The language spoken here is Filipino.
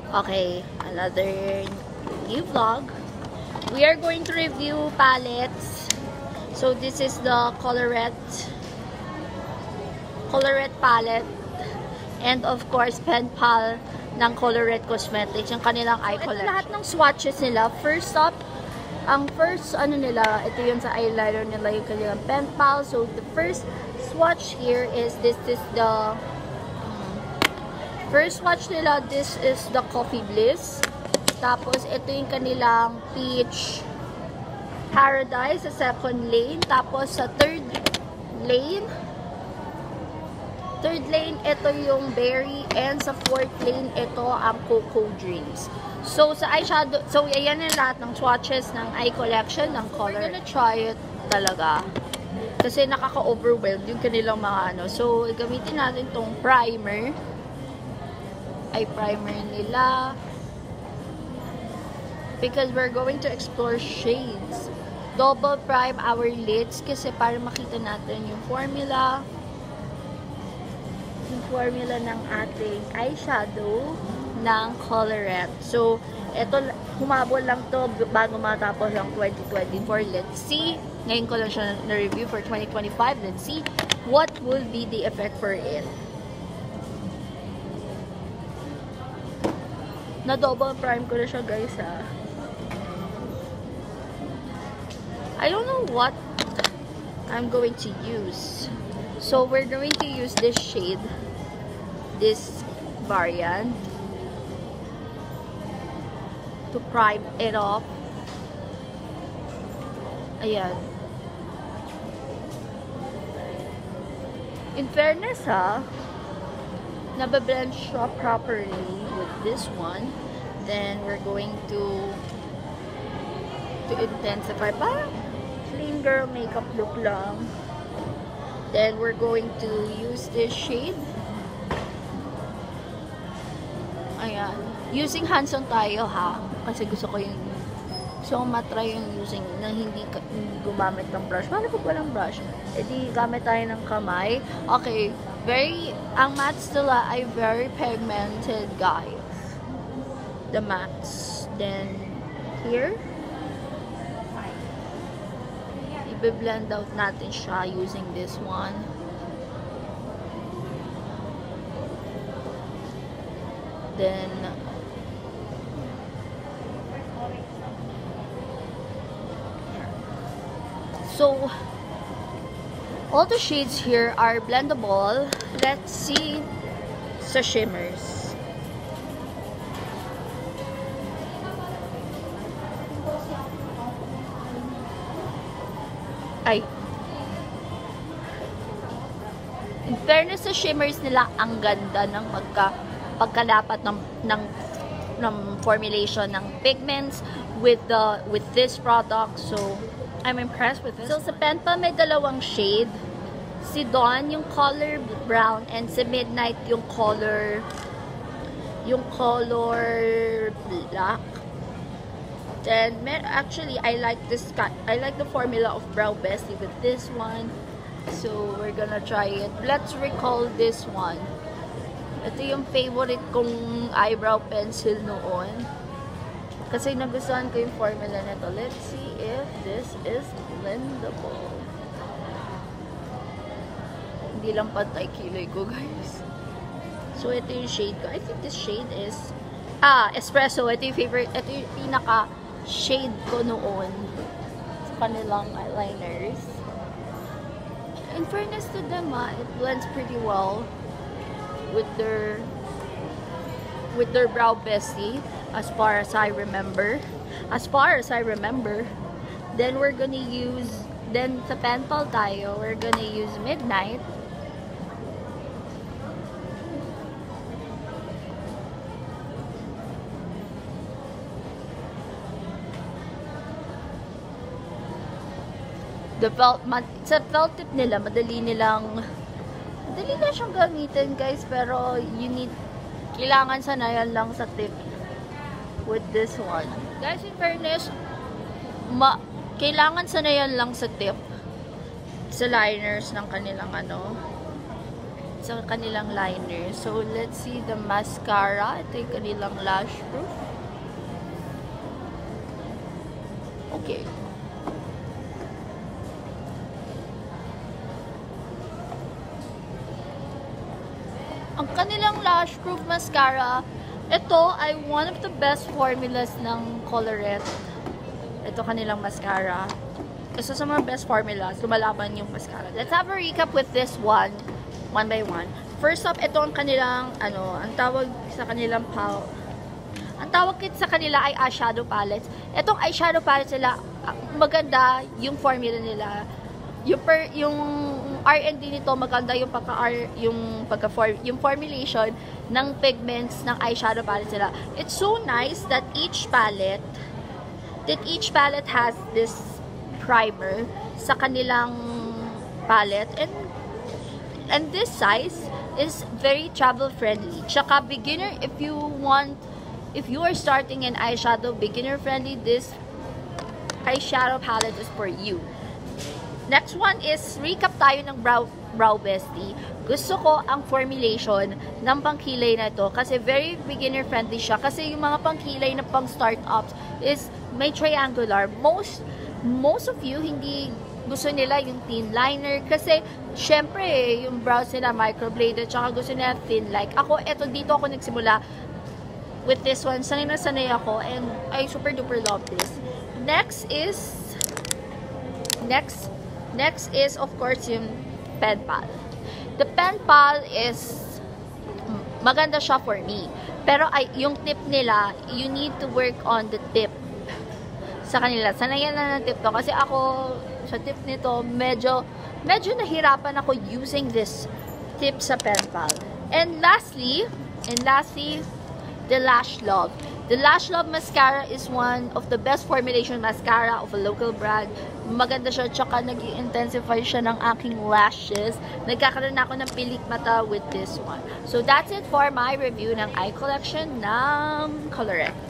Okay, another new vlog. We are going to review palettes. So this is the Colorette palette. And of course, pen pal ng Colorette Cosmetics, yung kanilang eye collection. Ito lahat ng swatches nila. First up, ang first nila, ito yun sa eyeliner nila, yung kanilang pen pal. So the first swatch here is, this is the first swatch nila, this is the Coffee Bliss. Tapos, ito yung kanilang Peach Paradise sa second lane. Tapos, sa third lane, ito yung Berry. And sa fourth lane, ito ang Cocoa Dreams. So, sa eyeshadow, so, ayan na lahat ng swatches ng eye collection ng color. We're gonna try it talaga. Kasi nakaka-overwhelmed yung kanilang mga So, gamitin natin tong primer. Eye primer nila, because we're going to explore shades. Double prime our lids kasi para makita natin yung formula ng ating eyeshadow ng Colorette. So eto, humabol lang to bago matapos ang 2024. Let's see. Ngayon ko lang siya na-review for 2025. Let's see what will be the effect for it. Na double prime ko na siya, guys, ha. I don't know what I'm going to use. So, we're going to use this shade. This variant. To prime it off. Ayan. In fairness, ha, nabablend siya properly with this one. Then we're going to intensify, parang clean girl makeup look lang. Then we're going to use this shade. Ayan, using hands-on tayo, ha, kasi gusto ko matry yung using na hindi gumamit ng brush. Paano pag walang brush? E di gamit tayo ng kamay. Okay, ang mattes nila ay very pigmented, guys. The mattes. Then, here, i-blend out natin siya using this one. Then, so, all the shades here are blendable. Let's see sa shimmers. Ay. In fairness sa shimmers nila, ang ganda ng pagkalapat ng formulation ng pigments with this product. So, I'm impressed with this. So, sa pen pa may dalawang shade. Si Dawn, yung color brown, and si Midnight, yung color black. Then, actually, I like the formula of Brow Bestie with this one. So, we're gonna try it. Let's recall this one. Ito yung favorite kong eyebrow pencil noon. Kasi nagustuhan ko yung formula nito. Let's see if this is blendable. Hindi lang pantay kilay ko, guys. So, ito yung shade ko. I think this shade is espresso. Ito yung favorite. Ito yung pinaka shade ko noon sa kanilang eyeliners. In fairness to them, it blends pretty well with their Brow Bestie as far as I remember. Then we're gonna use, then sa pen pal tayo, we're gonna use Midnight. Sa felt tip nila, madali na siyang gamitin, guys, pero kailangan sanayan lang sa tip with this one. Guys, in fairness, kailangan sanayan lang sa tip sa liners ng kanilang sa kanilang liner. So, let's see the mascara. Ito yung kanilang lash proof. Okay. Ang kanilang lash proof mascara, ito ay one of the best formulas ng Colorette. Ito kanilang mascara. Isa sa mga best formulas, lumalaban yung mascara. Let's have a recap with this one by one. First up, ito ang kanilang, ang tawag sa kanilang ang tawag sa kanila ay eyeshadow palettes. Itong eyeshadow palettes nila, maganda yung formula nila. Yung R&D nito, maganda yung yung formulation ng pigments ng eyeshadow palettes nila. It's so nice that each palette has this primer sa kanilang palette, and this size is very travel friendly. Tsaka beginner, if you are starting an eyeshadow, beginner friendly, this eyeshadow palette is for you. Next one is recap tayo ng Brow Bestie. Gusto ko ang formulation ng pangkilay na ito kasi very beginner friendly siya, kasi yung mga pangkilay na pang startups is may triangular. Most of you hindi gusto nila yung thin liner kasi syempre yung brows nila microbladed, tsaka gusto nila thin. Like ako, dito ako nagsimula with this one. Sanay na sanay ako, and I super duper love this. Next is of course yung Pen Pal. The Pen Pal is maganda siya for me. Pero yung tip nila, you need to work on the tip sa kanila. Sanayan na ng tip to. Kasi ako, sa tip nito, medyo nahirapan ako using this tip sa Pen Pal. And lastly, the Lash Love. The Lash Love mascara is one of the best formulation mascara of a local brand. Maganda siya, tsaka nag-intensify siya ng aking lashes. Nagkakaroon ako ng pilik mata with this one. So that's it for my review ng eye collection ng Colorette.